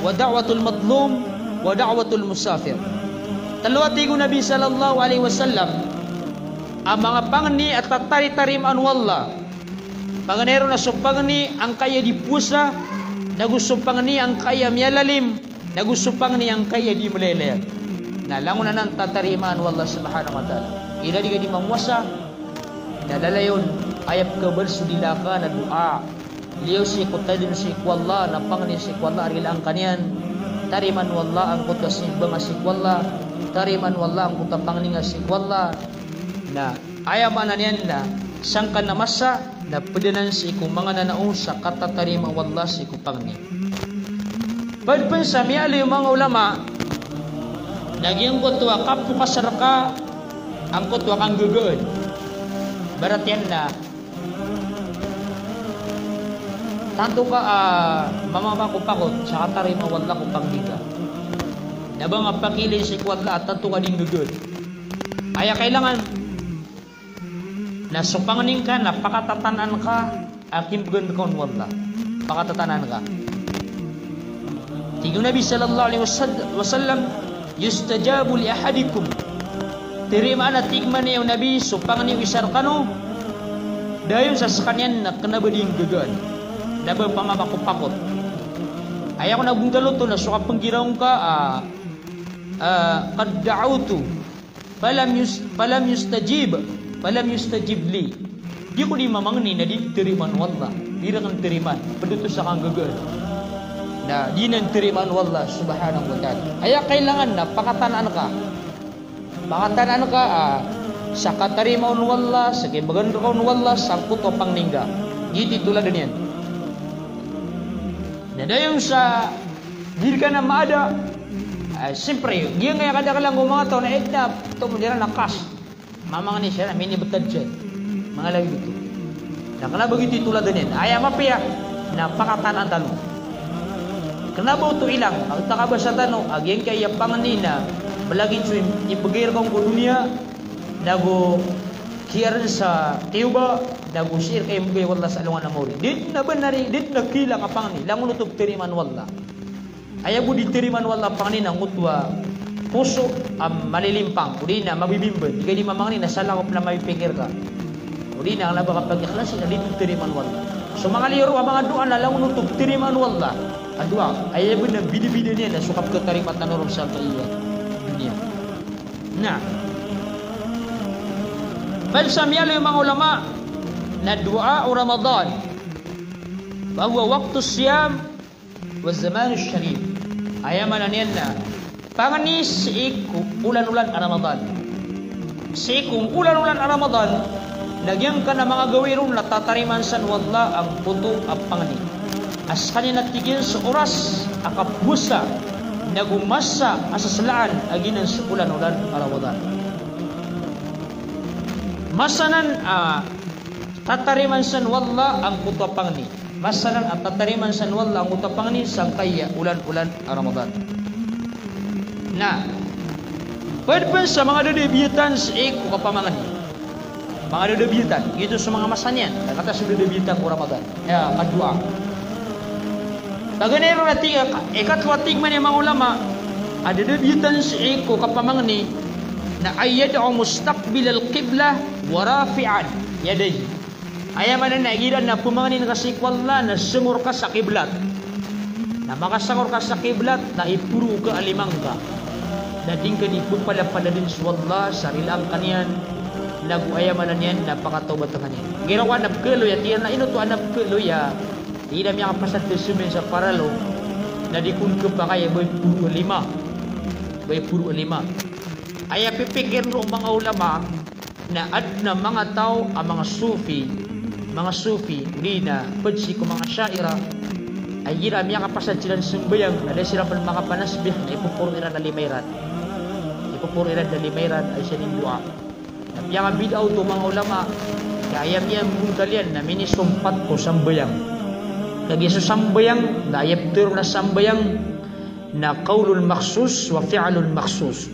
wa da'watul madlum wa da'watul musafir. Talwati ko Nabi sallallahu alaihi wasallam ang mga pangni at tatari-tarim anwallah. Panganero na supangni ang kaya di pusa, nagusupangni ang kaya miyalalim, nagusupangni ang kaya di malelayag. na langon na ng tatarimaan wallah subhanahu wa ta'ala. Ila di mamuasa na lalayon ayap kabal sudilaka na doa. Liyaw si kutadin si wallah na pangni si wallah arilang kanyan. Tariman wallah ang kuta si banga si wallah. Tariman wallah ang kuta pangni nga si wallah. Na ayaman na niyan na sangkan na masa na padanan si ikong mga nanaong sa katatarima wallah si kupangni. Pagpan sa miyali yung mga ulama naging kutwa kapu kasarka ang kutwa kang gugoon. Barat yan na tanto ka mamamakupakot sa katarima wallah kupangniga. Nabang apakilin si wallah at tanto ka din gugoon. Kaya kailangan na supangning ka, na pakatatanan ka, aking pagandakon wallah. Pakatatanan ka. Tingin Nabi sallallahu alaihi wasallam, yustajabu li ahadikum. Terima na tigman niya yung Nabi, supang niyo isar kano, dayon sa kanyan na kanabading gagan. Nabang pamamakupakot. Ayaw ko nagbungdalo to, na suka panggiraong ka, kad da'autu, falam yustajib li. Di ko di mamangni na di tiriman wallah. Di kang tiriman. Paduto sa kang gagal. Na di nang tiriman wallah subhanahu wa ta'ala. Kaya kailangan na pakatanaan ka. Pakatanaan ka sa katarimaon wallah, sa kibagandakaon wallah, sa kuto pangningga. Giti tulad din yan. Na dayong sa di ka na maada. Siyempre, diyan nga kada ka lang gumangato na edna. Ito mo dira nakas. Mamang ni siya na mini betad siya. Mga lagi dito. Nakalabag ito tulad din. Ayaw mapiya. Napakatanan tanong. Kenapa itu hilang? Ang takaba sa tanong. Agyan kaya panganina. Malagin siya ipagir kong dunia. Nago kiyaran sa tiuba. Nago sir kayo mugay wallah sa alungan na mori. Dit na ba nari? Dit na kila ka pangani. Langon utog tiriman wallah. Ayaw mo ditiriman wallah panganina. Ngutwa. Puso malilimpang, uli na mabibimban, di mamangni na salakop na mapipikir ka. Uli na ang laba kapag ikhlasin na dito tiriman wallah. So mga liyaro, mga doa na lang unutog tiriman wallah. Ang doa, ayaw mo na bidi-bidi niya na sukap ka tarimat na norong sa kaiya. Dunia. Na. Balsamiyalo yung mga ulama na doa o Ramadan. Bahwa waktu siyam wa zaman syarif. Ayaw man niyan na pangani si ulan-ulan Ramadan. Si ulan-ulan Ramadan, nagyang ka na mga gawirong natatariman san wallah ang puto ang pangani. As kanina tigil sa oras, akapusa, nagumasa asaslaan aginan sa ulan-ulan Ramadan. Masanan tatariman san wallah ang puto ang pangani. Masanan at tatariman san wallah ang puto ang pangani sang kaya ulan-ulan Ramadan. Na, pwede pa sa mga dedebitan sa eko kapamangan. Mga dedebitan, ito sa mga masanyan. Kata sa dedebitan ko Ramadan. Ya, kadua. Taganero na tiga, ikatwa tigman yung mga ulama, ada dedebitan sa eko kapamangan ni, na ayad o mustaqbil al-qibla wa rafi'an yaday. Ayaman na naigiran na pumanganin kasi wallah na sumur ka sa kiblat. Na makasangor ka sa kiblat, na ipuro ka alimang ka. Dading ka di pun pala din sa wallah, sarilang kanyan, naguayaman na niyan, napakatawbat na kanyan. Ginawa nabkalo ya, tiyan na inutuan nabkalo ya, tinam yang pasat tesumin sa paralo, na di kun ka pa kaya, bay puro lima. Ay pipikir no mga ulama, na ad na mga tao, ang mga sufi, hindi na, padsi ko mga syaira, ay gira miya kapasad silang sumbayang, ada sila pa makapanasbih, na ipupuro nila na limayrat. Ipupuriran na limayran ay siya ng doa. Yang bidaw to mga ulama, kaya niya mong kalian na minisumpat ko sambayang. Lagi sa sambayang, na ayaptur na sambayang, na kaulul maksus wa fi'alul maksus.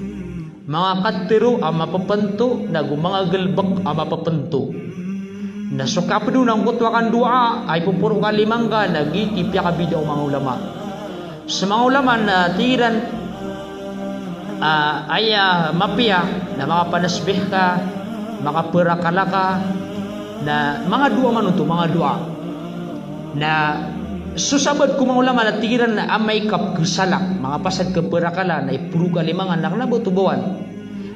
Mga katiro ang mapapanto, na mga galbak ang mapapanto. Na sukapdo ng kutwakan doa, ay pupuro ka limangga, na gitipya ka bidaw mga ulama. Sa mga ulama na tiran, mapia na makapanasbih ka, makapurakala ka, na mga dua man ito, mga dua na susabad ko mga ulama na tigiran na amay kap kesalak mga pasad keperakala na ipuru kalimangan na kanabo tubawan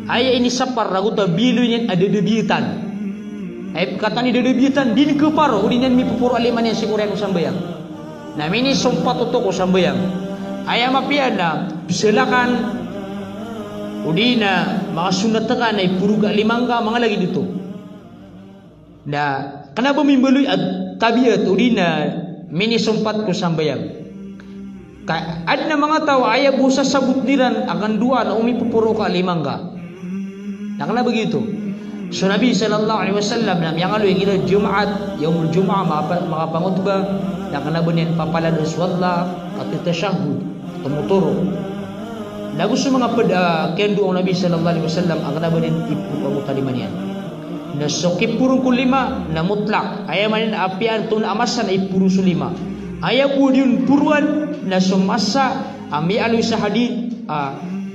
ay ini sapar raguta bilu niyan ada debitan ay kata ni debitan din ke paro udinyan mi pupuru aliman yang sigurang sambayang na mini sompat utok ko sambayang ay mapian na silakan udina mga sunat ka na ipuru kalimangga mga lagi dito na kanabo mimbeluy at tabiat udina mini sompat ko sambayang. Ad na mga tao ay busa sabut diran akan dua na umipupuro ka limangga. Nakala begitu. So Nabi sallallahu alaihi wasallam nam yang alu kita Jumat, yaumul Jumaah mga pangutba na kanabunin papalan uswalla at tasyahud tumuturo. Lagu sa mga kendo ang Nabi sallallahu alaihi wasallam ang kanabunin ipu taliman yan. Na sokip purung kulima na mutlak ayamanin apian tun amasan ay puru sulima aya pudiun puruan na sumasa ami alu sa hadith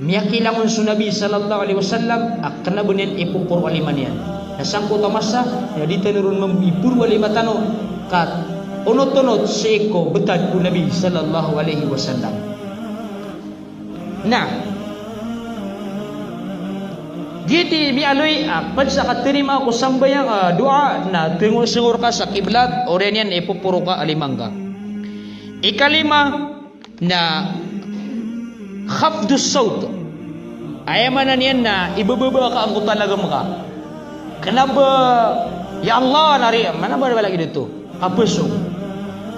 miyakilangon su Nabi sallallahu alaihi wasallam akna bunen ipupur walimanian na sangko tamasa na ditanurun mempuru walima tano kat onot-onot seko betad ku Nabi sallallahu alaihi wasallam. Nah Giti mi aloy pad sa katerima ko sambayang doa na tunggu sengur ka sa kiblat orenian ipupuro ka alimangga. Ikalima na khafdus saut. Ayamanan yan na ibababa ka ang talaga ka. Kenapa ya Allah nari mana ba lagi dito? Kapuso.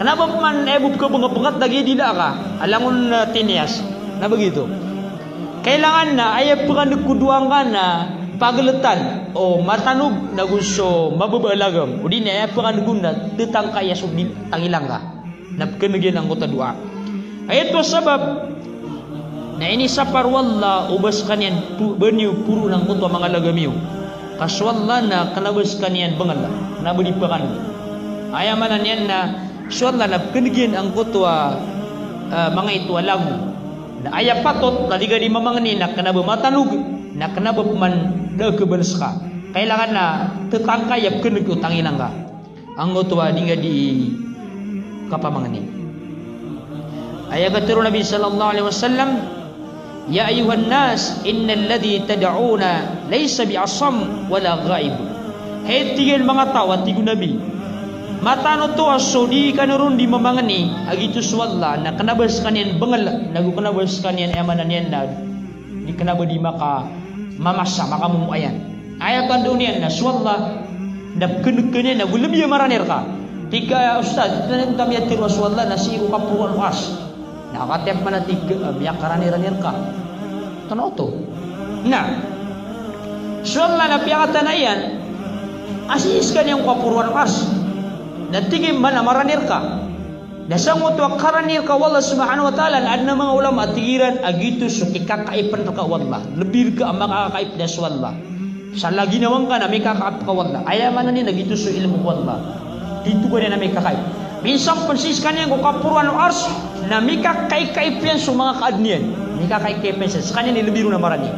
Kenapa man ebub ka bunga-bungat lagi dila ka? Alangon tinias. Na begitu. Kailangan na ay pagkanukuduang ka na pagletan o matanog na gusto mababalagam o di na ay pagkanugun na tetang kaya subdin tangilang ka na kanagyan ang kota dua ay ito sabab na ini sapar wala ubas kanyan banyo puro ng kota mga lagamiyo kaswala na kanabas kanyan bangala na balipakan ayamanan yan na swala na kanagyan ang kota mga ito alago na aya patot naliga di mamangani na kanaba matanog na kanaba man dagkebenes ka kailangan na tetangkayap keneg utangilang ka ang utwa dinga di kapamangani aya katero Nabi sallallahu alaihi wasallam ya ayuhan nas innal ladzi tad'una laysa bi'asam wala ghaib hey tigil mga tao at tigo Nabi matano to asodi kanurun di mamangani agitu swalla na kanabas kanyan bangal nagu kanabas kanyan emanan yan na di kanaba di maka mamasa maka mumuayan ayatan dunia na swalla na kenekenya na gulem ya maranir ka tiga ustad tanan kami atir swalla na si ukapuan was na katep mana tiga biak karanir ka tano to na swalla na piakatan ayan asis kanyang ukapuan was na tingin man na maranir ka na sangot wa karanir ka wallah subhanahu wa ta'ala adna mga ulama tigiran agitu so kikakaipan ka wallah lebih ka ang makakaip na wallah sa lagi nawang ka na may kakaip ka wallah ayaman na ni nagitu so ilmu wallah dito ko na may kakaip minsan pansis ka niya kung kapuruan ng ars na may kakaip yan so mga kaadniyan may kakaip yan sa kanya ni lebih na maranir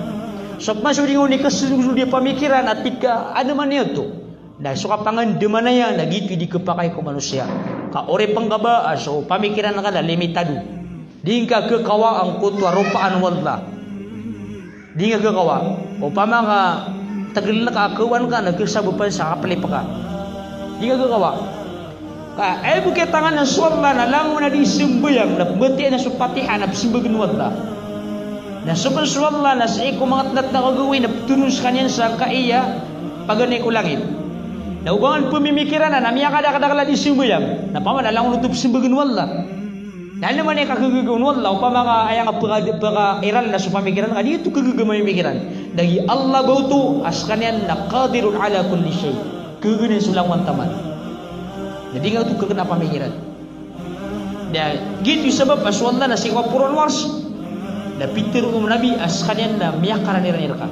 so masuri ni kasulul dia pemikiran at tika ano man niya to na suka pangan demana ya nagitu di kepakai ko manusia ka ore panggaba so pamikiran ka na limitado dingka ke kawa ang kutwa rupaan wallah dingka ke kawa upama ka tagil ka kawan ka nagsabupan sa kapalip ka dingka ke kawa ka ay buke tangan na swalla na lang na di sembayang na beti na supatihan na simbagan wallah na suban swalla na sa iko mga tlat na kagawin na turus kanyan sa kaiya pagani ko langit na ubangan pemimikiran na namiya kada-kada di simbayang na paman alang nutup simbagan wallah dahil naman ay kagagawan wallah upama ka ayang iral na sa pamikiran ka dito kagagawan pemikiran dagi Allah bautu askanyan na qadirun ala kulli syai kagagawan sulangwan taman jadi nga ito kagana pamikiran na gitu sebab as wallah na si kapuran wars na pitir Nabi askanyan na miyakaran ka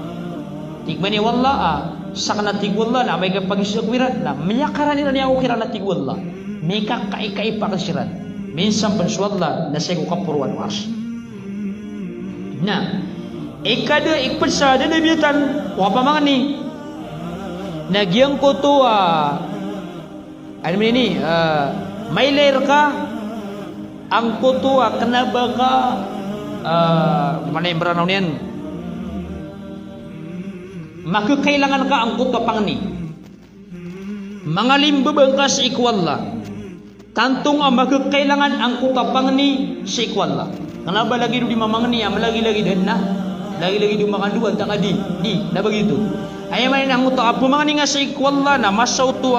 tikmani wallah sakna tigwalla na may pagisagwiran na miyakaran nila niya ukiran na tigwalla may kakai pakasiran minsan panswalla na sego kapuruan was na ikada ikpasa na nabiatan wapa mga ni nagyang ko to ano ini may layer ka angko tu kena baka mana yang beranau nian maka kailangan ka angko tu pang ni mangalim bebengkas ikwalla kantung maka kailangan angko tu pang ni si ikwalla kenapa lagi di mamang ni lagi denah lagi di makan dua tak adi dah begitu ayam mana angko tu apa mangan ni ngasi ikwalla na masau tu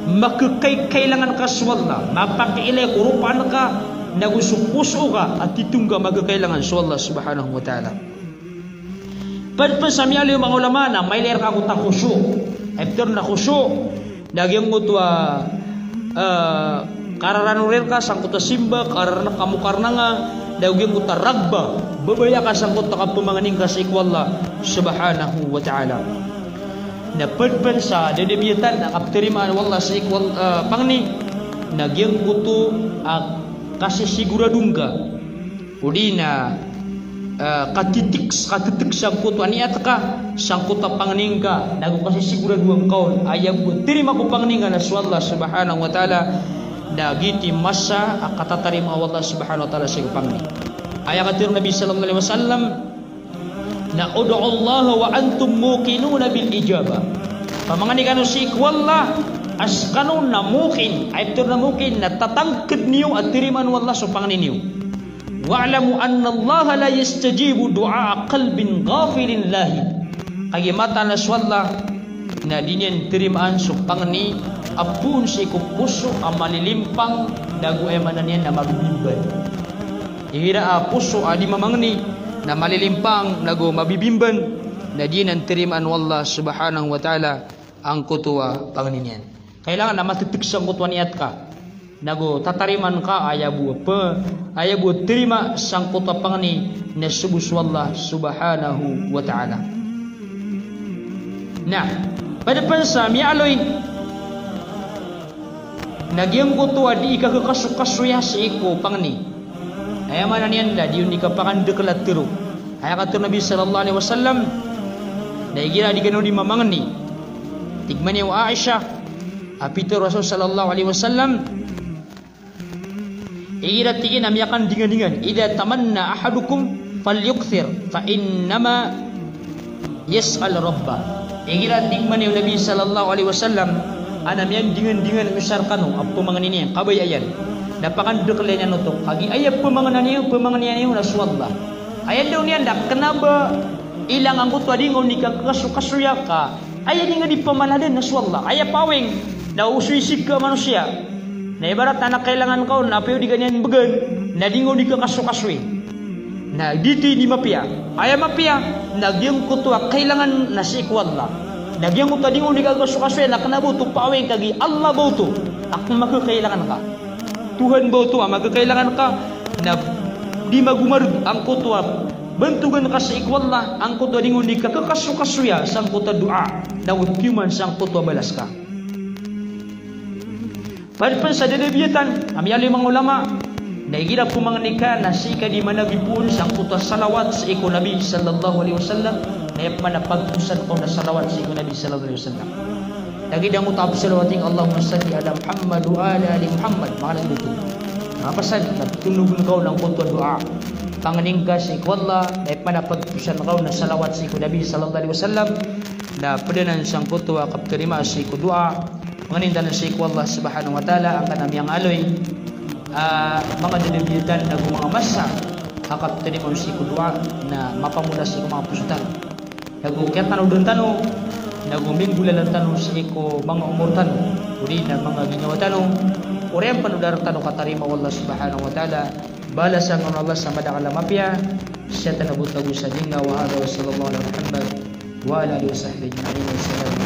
maka kailangan ka swalla mapakilay kurupan ka nagusupuso ka at itungga maka kailangan swalla subhanahu wa ta'ala. Padpan sa mga ulama na may ler ka kuta khusyu after na khusyu nagyang mo to kararanurir ka sang kuta simba kararana kamu karna nga nagyang kuta ragba babaya ka sang kuta ka pumanganing ka sa ikwalla subhanahu wa ta'ala. Na padpan sa dedebiatan na kapterimaan wallah sa ikwal pangni nagyang kuto kasi siguradungga udina katitik sang kuto aniat ka sang kuta pangning ka nagu kasi siguraduang kaon ayam terima ko pangning na swalla subhanahu wa ta'ala nagiti masa akatatarima wallah subhanahu wa ta'ala sa pangni ayat katir Nabi sallallahu alaihi wasallam na ud'u Allah wa antum muqinuna bil ijabah. Pamangani kanu si ikwalla askanu na muqin, aitur na muqin na tatangked niyo at tiriman wallah so pangani niyo. Wa'lamu anna Allah la yastajibu du'a qalbin ghafilin lahi. Kagi mata na swalla na dinyan tirimaan so pangani apun si puso amalilimpang dagu emanan yan na mabibimban. Ihira puso adi mamangni na malilimpang nago mabibimban na di nang tirimaan wallah subhanahu wa ta'ala ang kutuwa panganinyan. Kailangan na matitiksan kutuwa niat ka nago tatariman ka ayabu terima sang kutuwa pangani na subus wallah subhanahu wa ta'ala. Nah pada pansa mialoy nagyang kutuwa di ikakakasukasuya sa iko pangani ayaman niyan da diun ikapakan dekelat tiru ayat kata Nabi sallallahu alaihi wasallam na igira di kanu di mamangan ni tigmani wa Aisyah apito Rasul sallallahu alaihi wasallam igira tigin amiakan dingan-dingan idza tamanna ahadukum falyukthir fa innama yas'al rabbah igira tigmani Nabi sallallahu alaihi wasallam anam yang dingan-dingan misarkanu apa mangan ini kabayayan dapakan deklenya nutuk kagi ayat pemanganan niyo na swalla ayat daw niyan dak kenapa ilang ang kutu adi ngon nikah kasuya ka ayat nga di pamaladen na swalla ayat paweng na uswisik ka manusia na ibarat anak kailangan kau na payo di ganyan began na di ngon nikah kasukasui na diti di mapia ayat mapia nagyang kutu kailangan na si ikwalla nagyang kutu adi ngon nikah kasukasui na kenapa tu paweng kagi Allah bautu ak makakailangan ka Tuhan bautu maka kailangan ka na di magumar ang kutuwa bentugan ka sa ikwalla ang kutuwa di ngundi ka kakasukasuya sang kutuwa doa na utiman sang kutuwa balas ka padpan sa dedebiatan amyali mga ulama na igira pumanganika na sika di managipun sang kutuwa salawat sa iko Nabi sallallahu alaihi wasallam na yapmanapagpusan ko na salawat sa iko Nabi sallallahu alaihi wasallam lagi dah ngutab salawating Allahumma salli ala Muhammad wa ala ali Muhammad makna itu apa sad natulungan kau ng kutuwa doa panganing ka sa ikwalla na ipmanapagpusan kau na salawat sa iko Nabi sallallahu alaihi wasallam na padanan sang kutuwa kapterima sa iko doa mangindan sa ikwalla subhanahu wa ta'ala ang kanam yang aloy mga dilibitan na mga masa kapterima sa iko doa na mapamula sa iko mga pusutan nagukit tanong tano naguming bulalan tanong sa iko mga umur tanong uri na mga ginawa tanong uri ang panudar tanong katarima wallah subhanahu wa ta'ala balasan ng Allah sa madakala mapya siya tanabot-tabu sa dinga wa hada wa sallallahu ala Muhammad wa ala alihi wa sahbihi ajma'in.